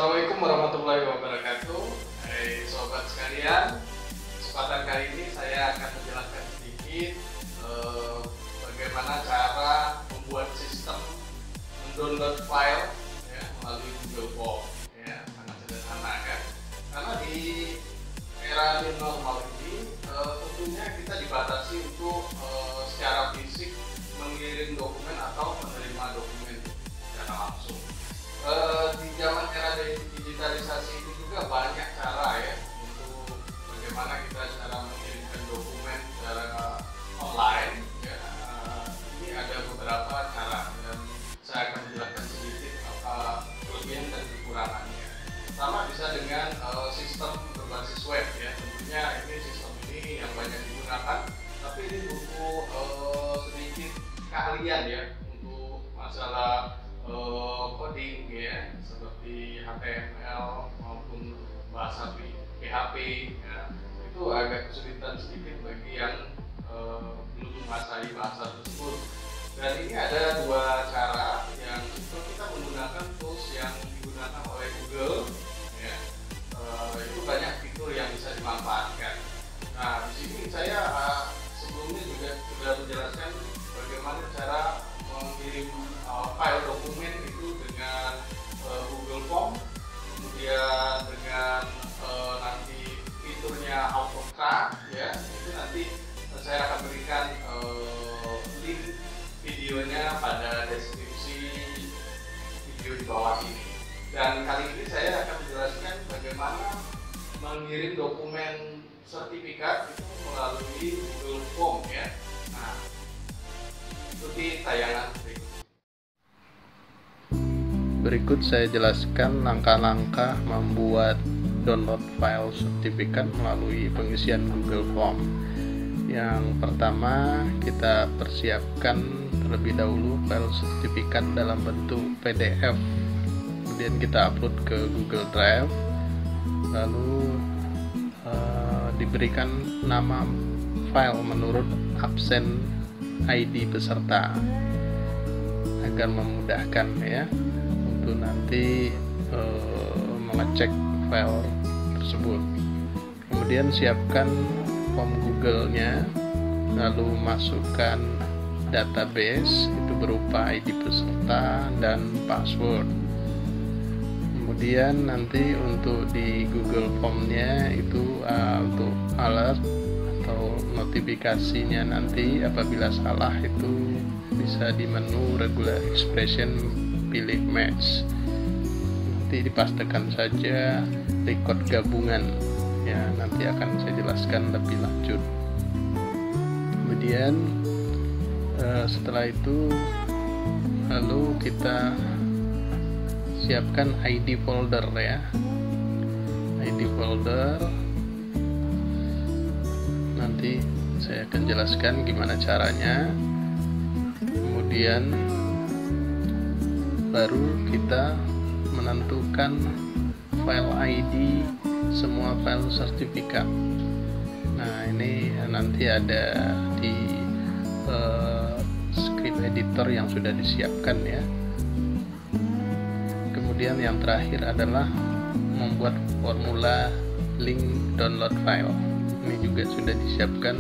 Assalamualaikum warahmatullahi wabarakatuh. Hai sobat sekalian, kesempatan kali ini saya akan menjelaskan sedikit bagaimana cara membuat sistem mendownload file ya, melalui Google Form. Ya, sangat sederhana kan? Karena di era new normal ini tentunya kita dibatasi untuk secara fisik mengirim dokumen atau menerima dokumen secara langsung. Di zaman era digitalisasi ini juga banyak cara ya untuk bagaimana kita cara mengirimkan dokumen secara online ya. Ini ada beberapa cara dan saya akan menjelaskan sedikit apa kelebihan dan kekurangannya. Pertama bisa dengan sistem berbasis web ya. Tentunya ini sistem ini yang banyak digunakan, tapi ini butuh sedikit keahlian ya untuk masalah coding ya, seperti HTML maupun bahasa PHP ya. Itu agak kesulitan sedikit bagi yang belum menguasai bahasa tersebut. Dan ini ada dua cara yang kita menggunakan tools yang digunakan oleh Google ya. Itu banyak fitur yang bisa dimanfaatkan. Nah, di sini saya sebelumnya juga sudah menjelaskan bagaimana cara mengirim file dokumen itu dengan Google Form, kemudian dengan nanti fiturnya AutoCAD ya. Itu nanti saya akan berikan link videonya pada deskripsi video di bawah ini. Dan kali ini saya akan menjelaskan bagaimana mengirim dokumen sertifikat itu melalui Google Form ya. Nah, ikuti tayangan berikut saya jelaskan langkah-langkah membuat download file sertifikat melalui pengisian Google Form. Yang pertama, kita persiapkan terlebih dahulu file sertifikat dalam bentuk PDF. Kemudian kita upload ke Google Drive. Lalu diberikan nama file menurut absen ID peserta agar memudahkan ya untuk nanti mengecek file tersebut. Kemudian siapkan form Google-nya, lalu masukkan database itu berupa ID peserta dan password. Kemudian nanti untuk di Google Form-nya itu untuk alert atau notifikasinya nanti apabila salah itu bisa di menu regular expression pilih match. Nanti dipastikan saja record gabungan ya, nanti akan saya jelaskan lebih lanjut. Kemudian setelah itu lalu kita siapkan ID folder ya. ID folder nanti saya akan jelaskan gimana caranya. Kemudian baru kita menentukan file ID semua file sertifikat. Nah, ini nanti ada di script editor yang sudah disiapkan ya. Kemudian yang terakhir adalah membuat formula link download file. Ini juga sudah disiapkan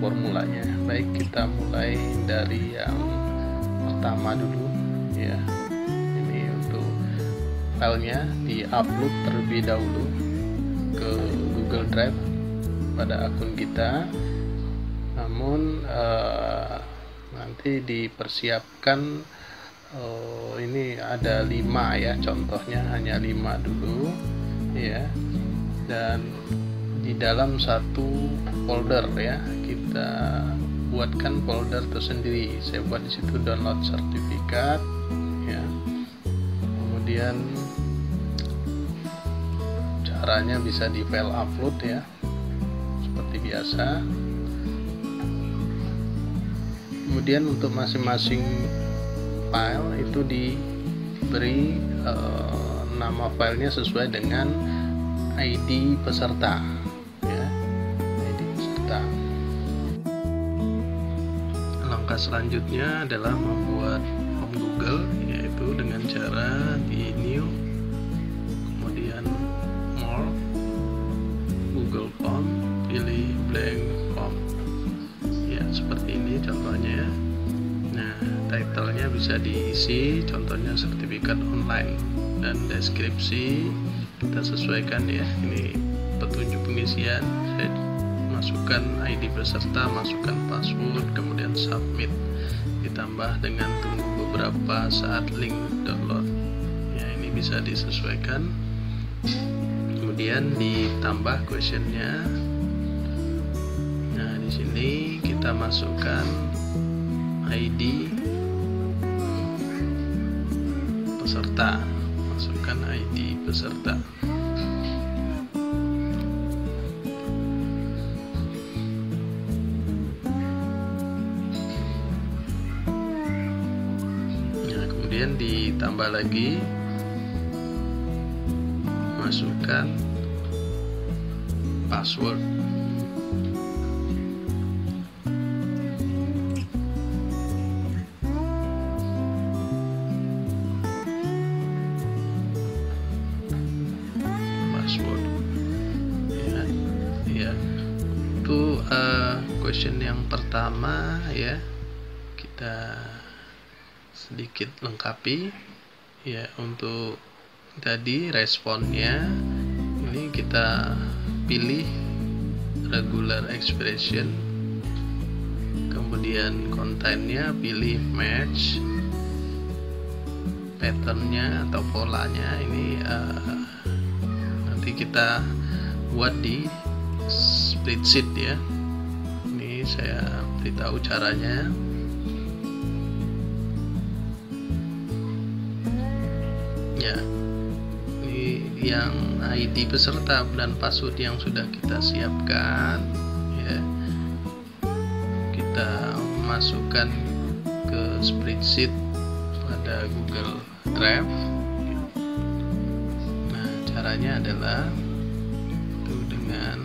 formulanya. Baik, kita mulai dari yang pertama dulu ya. Ini untuk filenya di-upload terlebih dahulu ke Google Drive pada akun kita. Namun nanti dipersiapkan ini ada 5 ya, contohnya hanya 5 dulu ya. Dan di dalam satu folder ya, kita buatkan folder tersendiri. Saya buat di situ download sertifikat ya. Kemudian caranya bisa di file upload ya, seperti biasa. Kemudian untuk masing-masing file itu diberi nama filenya sesuai dengan ID peserta ya, ID peserta. Langkah selanjutnya adalah membuat form Google, yaitu dengan cara di new bisa diisi, contohnya sertifikat online. Dan deskripsi kita sesuaikan ya, ini petunjuk pengisian, saya masukkan ID peserta, masukkan password, kemudian submit, ditambah dengan tunggu beberapa saat link download ya, ini bisa disesuaikan. Kemudian ditambah questionnya. Nah, di sini kita masukkan ID peserta, masukkan ID peserta. Nah, kemudian ditambah lagi, masukkan password. Ya, itu question yang pertama ya, kita sedikit lengkapi ya. Untuk tadi responnya, ini kita pilih regular expression, kemudian kontennya pilih match, patternnya atau polanya ini nanti kita buat di spreadsheet ya. Ini saya beritahu caranya. Ya, ini yang ID peserta dan password yang sudah kita siapkan ya, kita masukkan ke spreadsheet pada Google Drive. Nah, caranya adalah itu dengan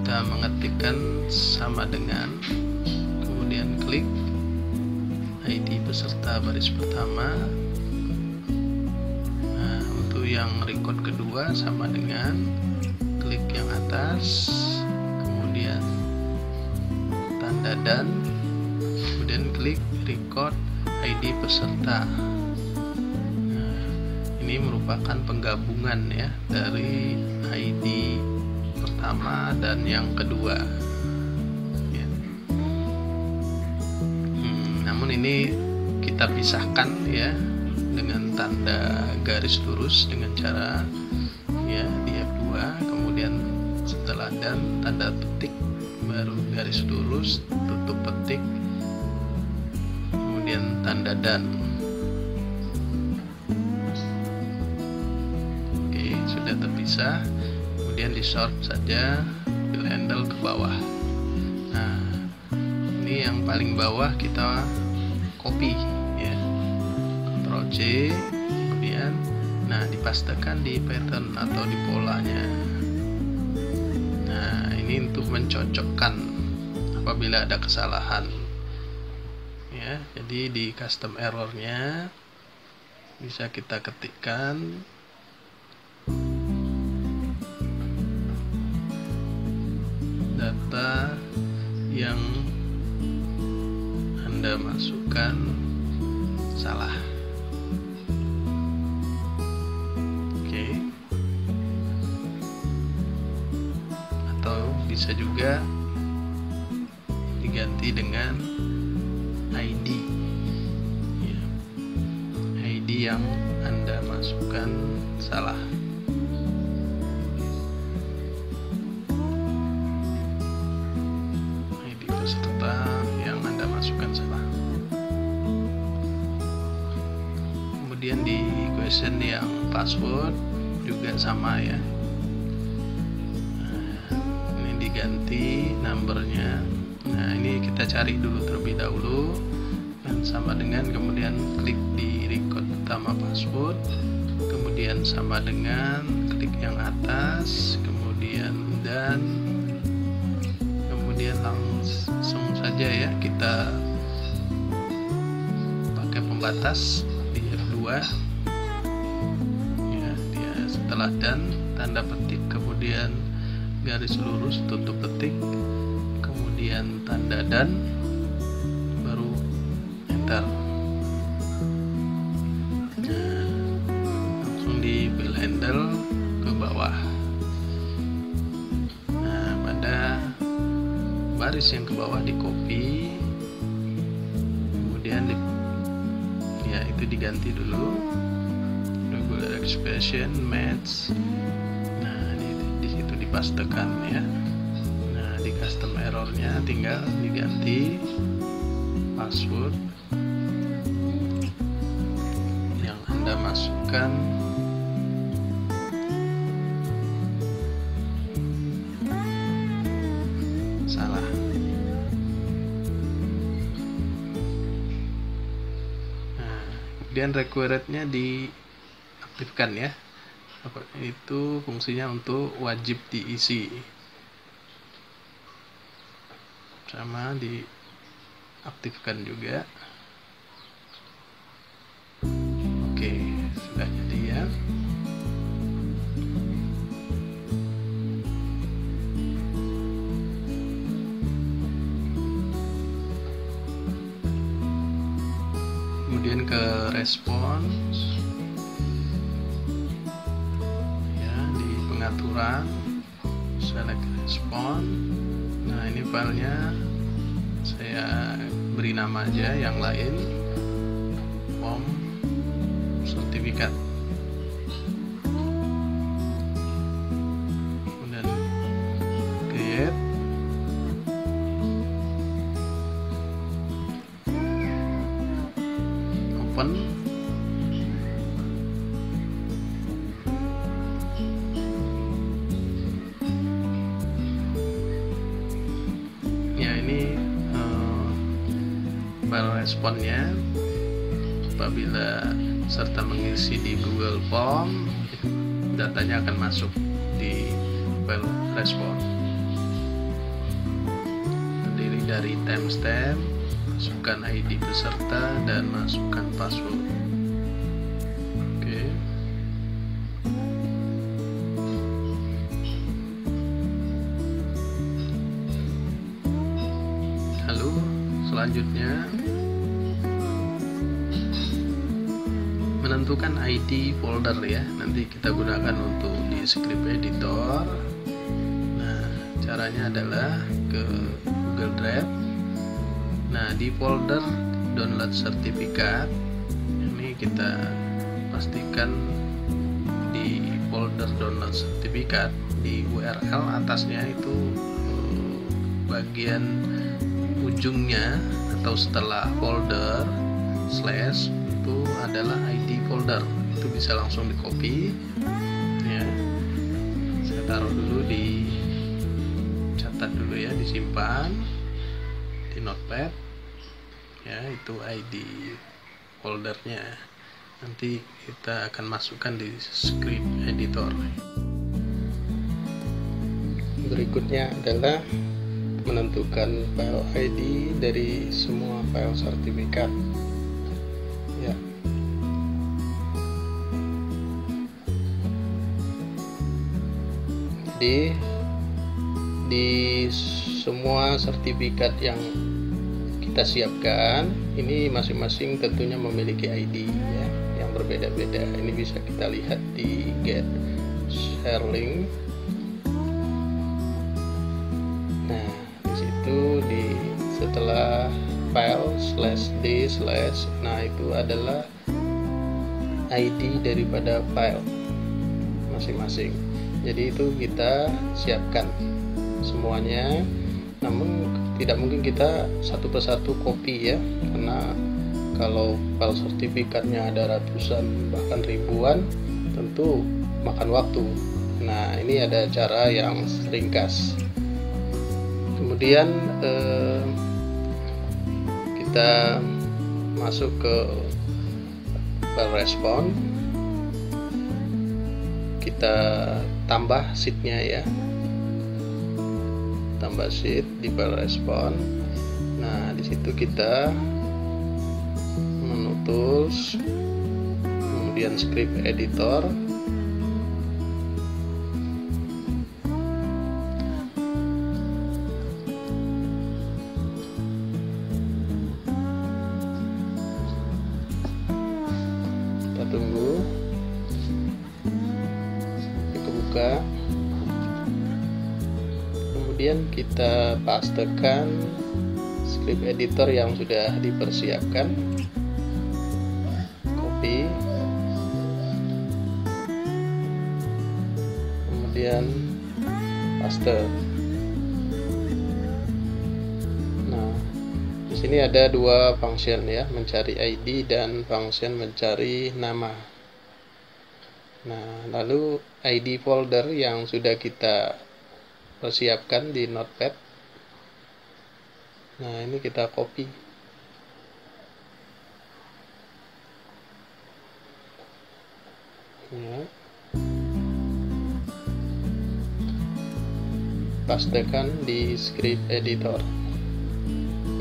kita mengetikkan sama dengan, kemudian klik ID peserta baris pertama. Nah, untuk yang record kedua sama dengan klik yang atas, kemudian tanda dan, kemudian klik record ID peserta. Nah, ini merupakan penggabungan ya dari ID pertama dan yang kedua ya. Namun ini kita pisahkan ya dengan tanda garis lurus dengan cara ya di F2, kemudian setelah dan tanda petik baru garis lurus tutup petik, kemudian tanda dan. Oke, sudah terpisah. Kemudian di sort saja, fill handle ke bawah. Nah, ini yang paling bawah kita copy ya, Ctrl C, kemudian nah dipastekan di pattern atau di polanya. Nah, ini untuk mencocokkan apabila ada kesalahan ya. Jadi di custom errornya bisa kita ketikkan data yang Anda masukkan salah. Oke. Atau bisa juga diganti dengan ID ya. ID yang Anda masukkan salah. Yang Anda masukkan salah. Kemudian di question yang password juga sama ya. Nah, ini diganti numbernya. Nah, ini kita cari dulu terlebih dahulu dan sama dengan, kemudian klik di record pertama password, kemudian sama dengan, klik yang atas, kemudian dan, kemudian langsung saja ya kita pakai pembatas di F2 ya, dia setelah dan tanda petik, kemudian garis lurus tutup petik, kemudian tanda dan, enter. Nah, langsung di file handle ke bawah. Nah, pada baris yang ke bawah di copy, kemudian itu diganti dulu regular expression match. Nah, di situ dipastekan ya. Nah, di custom errornya tinggal diganti password yang Anda masukkan salah. Kemudian requirednya diaktifkan ya. Itu fungsinya untuk wajib diisi, sama diaktifkan juga. Oke, sudah jadi ya. Kemudian ke response ya, di pengaturan select response. Nah, ini filenya saya beri nama aja yang lain, form sertifikat. Kemudian create. Open. Ya, ini file responnya. Apabila serta mengisi di Google Form, datanya akan masuk di file respon. Terdiri dari timestamp, masukkan ID peserta, dan masukkan password. Oke. Lalu selanjutnya menentukan ID folder ya. Nanti kita gunakan untuk di script editor. Nah, caranya adalah ke Google Drive. Nah, di folder download sertifikat ini kita pastikan di folder download sertifikat di URL atasnya itu bagian ujungnya atau setelah folder slash itu adalah ID folder. Itu bisa langsung di copy ya. Saya taruh dulu, catat dulu ya, disimpan di notepad ya. Itu ID foldernya, nanti kita akan masukkan di script editor. Berikutnya adalah menentukan file ID dari semua file sertifikat ya. Jadi di semua sertifikat yang kita siapkan ini masing-masing tentunya memiliki ID ya, yang berbeda-beda. Ini bisa kita lihat di get share link. Nah, di situ setelah file /d/ nah itu adalah ID daripada file masing-masing. Jadi itu kita siapkan semuanya, namun tidak mungkin kita satu persatu copy ya, karena kalau file sertifikatnya ada ratusan bahkan ribuan tentu makan waktu. Nah, ini ada cara yang ringkas. Kemudian kita masuk ke file respon, kita tambah sheetnya ya, tambah sheet di file respon. Nah, di situ kita menu tools, kemudian script editor. tunggu itu buka, kemudian kita pastekan script editor yang sudah dipersiapkan, copy, kemudian paste. Nah, di sini ada dua function ya, mencari ID dan function mencari nama. Nah, lalu ID folder yang sudah kita persiapkan di Notepad. Nah, ini kita copy. Ya. Pastekan di script editor.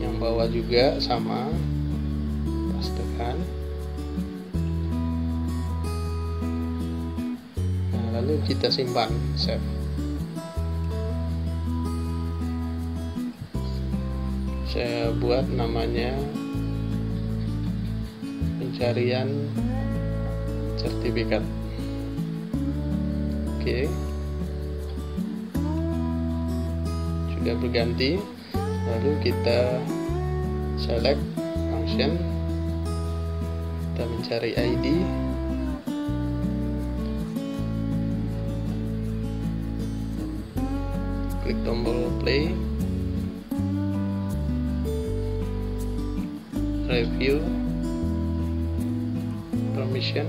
Yang bawah juga sama, pastekan. Nah, lalu kita simpan, save. Saya buat namanya pencarian sertifikat. Oke, sudah berganti. Lalu kita select function, kita mencari ID, klik tombol play, review, permission,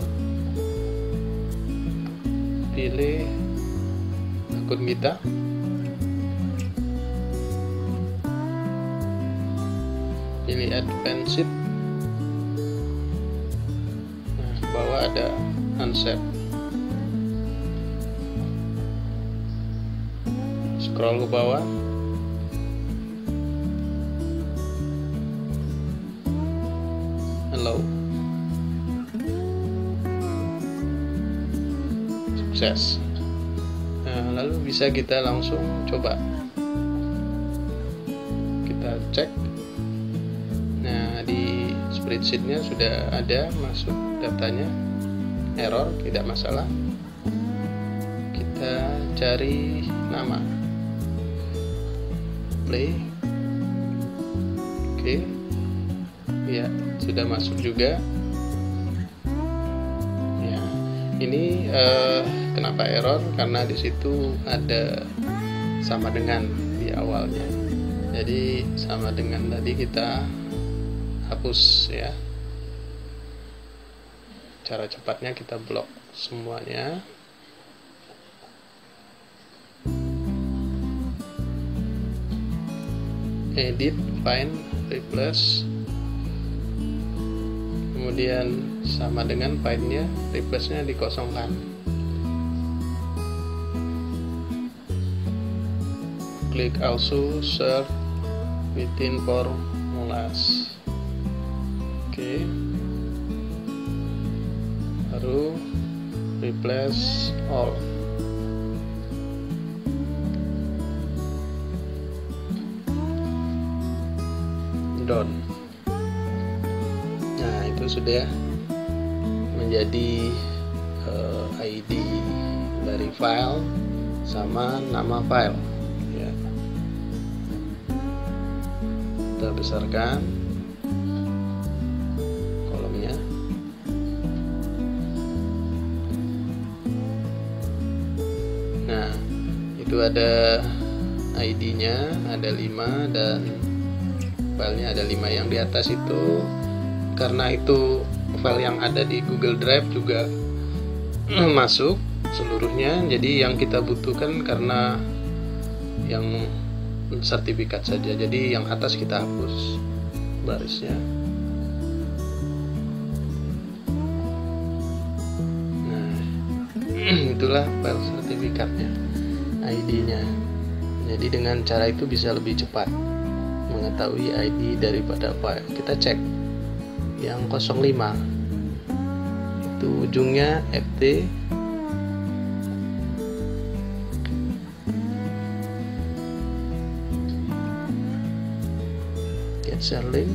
pilih akun kita, pilih advanced. Nah, bawah ada unset. Scroll ke bawah, allow. Sukses. Nah, lalu bisa kita langsung coba. Kita cek. Nah, di spreadsheetnya sudah ada masuk datanya, error, tidak masalah. Kita cari nama, play. Oke, ya sudah masuk juga. Ya, ini kenapa error? Karena di situ ada sama dengan di awalnya. Jadi sama dengan tadi, kita hapus ya. Cara cepatnya kita blok semuanya. Edit, find, replace. Kemudian sama dengan find-nya, replace-nya dikosongkan. Klik also serve within formulas. Oke. Baru replace all. Done. Nah, itu sudah menjadi ID dari file sama nama file ya. Kita besarkan kolomnya. Nah, itu ada ID-nya, ada 5 dan filenya ada 5 yang di atas itu. Karena itu file yang ada di Google Drive juga masuk seluruhnya, jadi yang kita butuhkan karena yang sertifikat saja, jadi yang atas kita hapus barisnya. Nah, itulah file sertifikatnya, ID-nya. Jadi dengan cara itu bisa lebih cepat mengetahui ID daripada file. Kita cek yang 05 itu ujungnya FT. Get share link,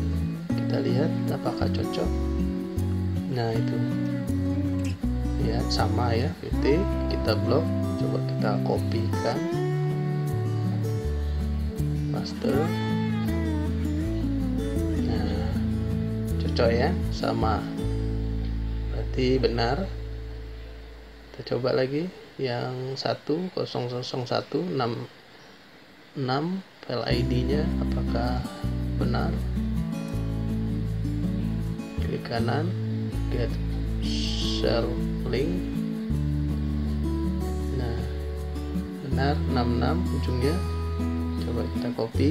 kita lihat apakah cocok. Nah, itu ya, sama ya, VT kita blok. Coba kita kopikan, paste. Nah, cocok ya, sama, berarti benar. Kita coba lagi yang 1001666 file ID nya apakah benar. Klik kanan, get share link. Nah, benar 66 ujungnya. Coba kita copy.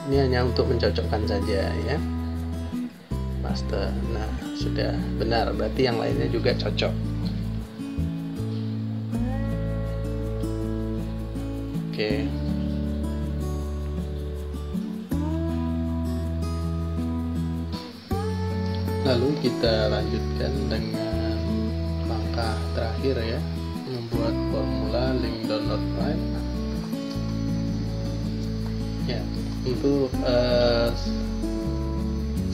Ini hanya untuk mencocokkan saja ya, paste. Nah, sudah benar, berarti yang lainnya juga cocok. Oke. Lalu kita lanjutkan dengan langkah terakhir ya, membuat formula link download file. Ya, untuk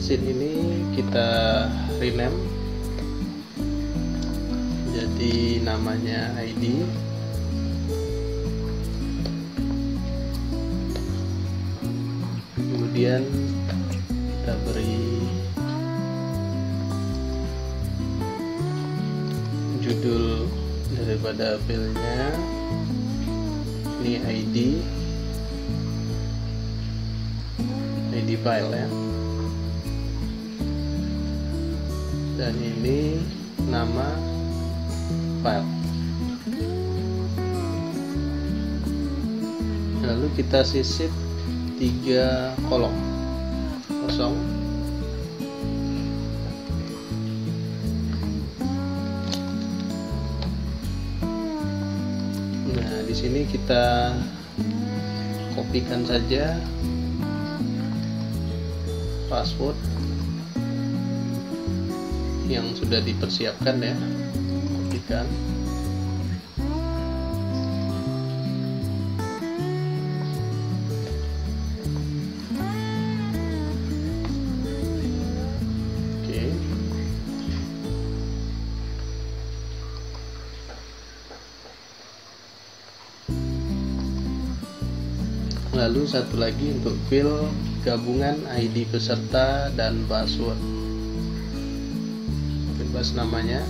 scene ini kita rename jadi namanya ID. Kemudian kita beri judul daripada filenya, ini ID file ya, dan ini nama file. Lalu kita sisip 3 kolom kosong. Nah, di sini kita kopikan saja password yang sudah dipersiapkan ya, kopikan. Oke. Lalu satu lagi untuk fill gabungan ID peserta dan password. Bebas namanya,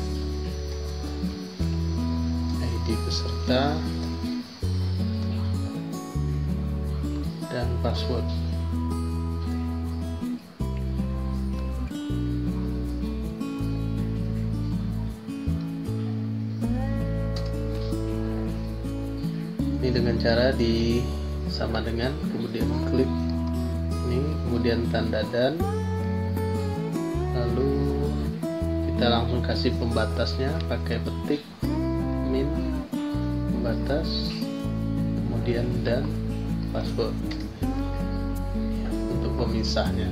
ID peserta dan password. Ini dengan cara sama dengan, kemudian klik ini, kemudian tanda dan, lalu kita langsung kasih pembatasnya pakai petik min pembatas, kemudian dan password untuk pemisahnya.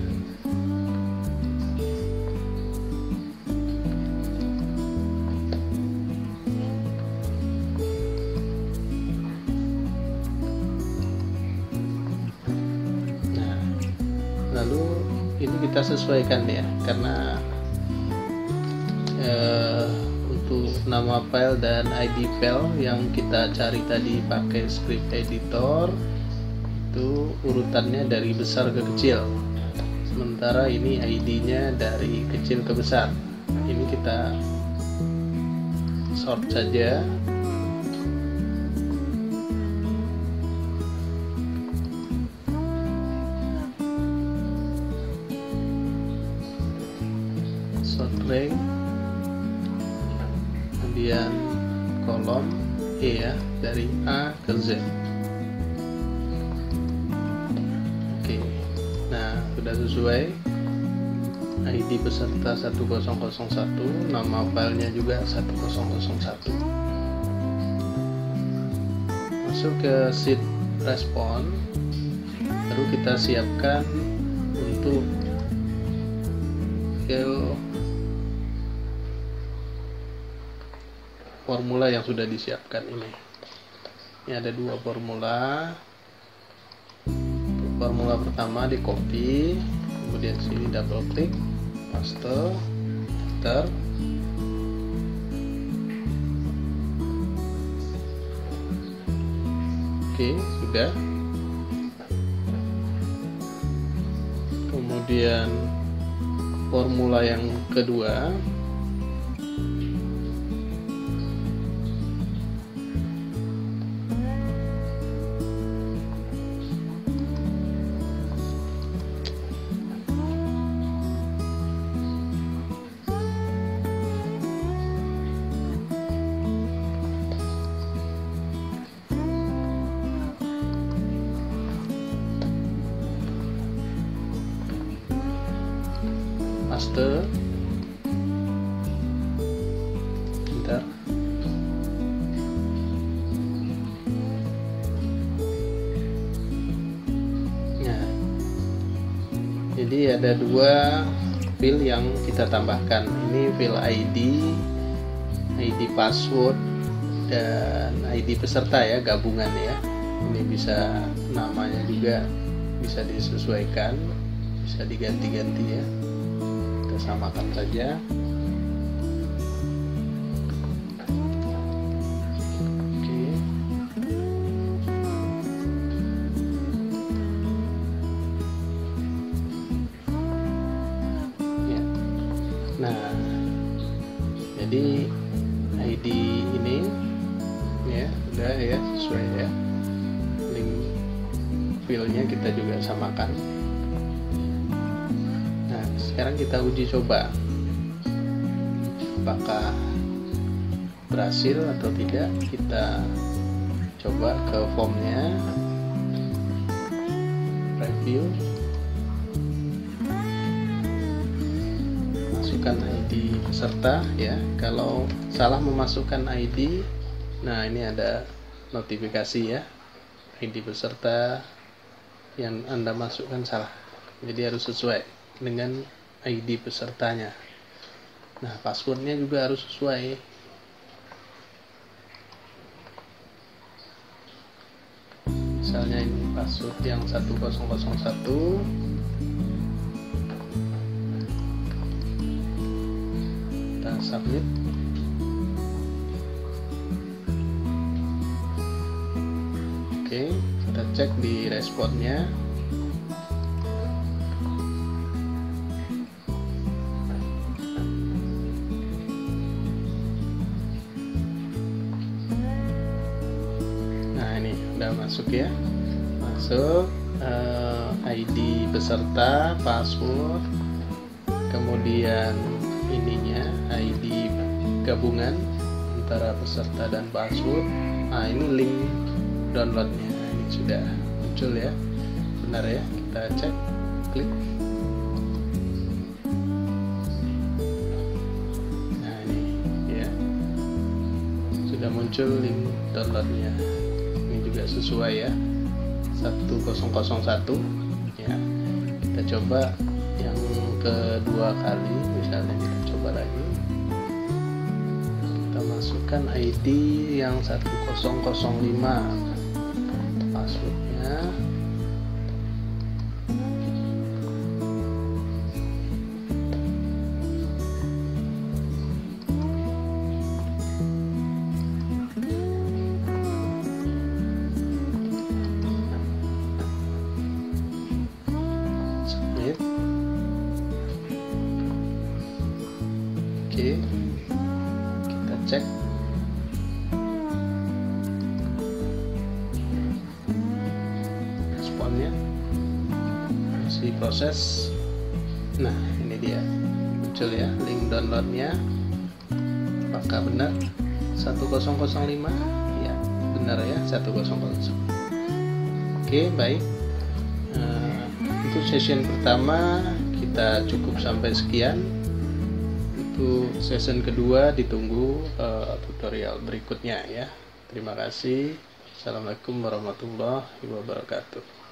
Lalu ini kita sesuaikan ya, karena untuk nama file dan ID file yang kita cari tadi pakai script editor itu urutannya dari besar ke kecil, sementara ini ID-nya dari kecil ke besar. Ini kita sort saja. Sort rank, kemudian kolom E ya, dari A ke Z. Oke, nah sudah sesuai. ID peserta 1001, nama filenya juga 1001. Masuk ke sheet respon, baru kita siapkan untuk fill formula yang sudah disiapkan ini. Ini ada 2 formula. Untuk formula pertama di copy, kemudian sini double klik, paste, enter. Oke, sudah. Kemudian formula yang kedua, paste. Bentar. Nah, jadi ada dua field yang kita tambahkan. Ini field ID password, dan ID peserta ya, gabungan ya. Ini bisa namanya juga bisa disesuaikan, bisa diganti-ganti ya. Kita samakan saja. Oke. Ya. Nah, jadi ID ini ya udah ya, sesuai ya. Link filenya kita juga samakan. Nah, sekarang kita uji coba apakah berhasil atau tidak. Kita coba ke formnya, review, masukkan ID peserta ya. Kalau salah memasukkan ID, nah ini ada notifikasi ya, ID peserta yang Anda masukkan salah. Jadi harus sesuai dengan ID pesertanya. Nah, passwordnya juga harus sesuai. Misalnya ini password yang 1001. Kita submit. Oke, kita cek di responnya. Nah, ini udah masuk ya. Masuk ID peserta, password, kemudian ininya ID gabungan antara peserta dan password. Nah, ini link downloadnya, ini sudah muncul ya, benar ya. Kita cek, klik. Nah, ini ya, sudah muncul link downloadnya. Ini juga sesuai ya, 1001 ya. Kita coba yang kedua kali, misalnya kita coba lagi. Kita masukkan ID yang 1005, passwordnya. Submit. Oke, kita cek. Responnya masih proses. Nah, ini dia muncul ya link downloadnya. Apakah benar 1005? Ya, benar ya, 1005. Oke, baik. Untuk session pertama kita cukup sampai sekian. Untuk session kedua ditunggu tutorial berikutnya ya. Terima kasih. Assalamualaikum warahmatullahi wabarakatuh.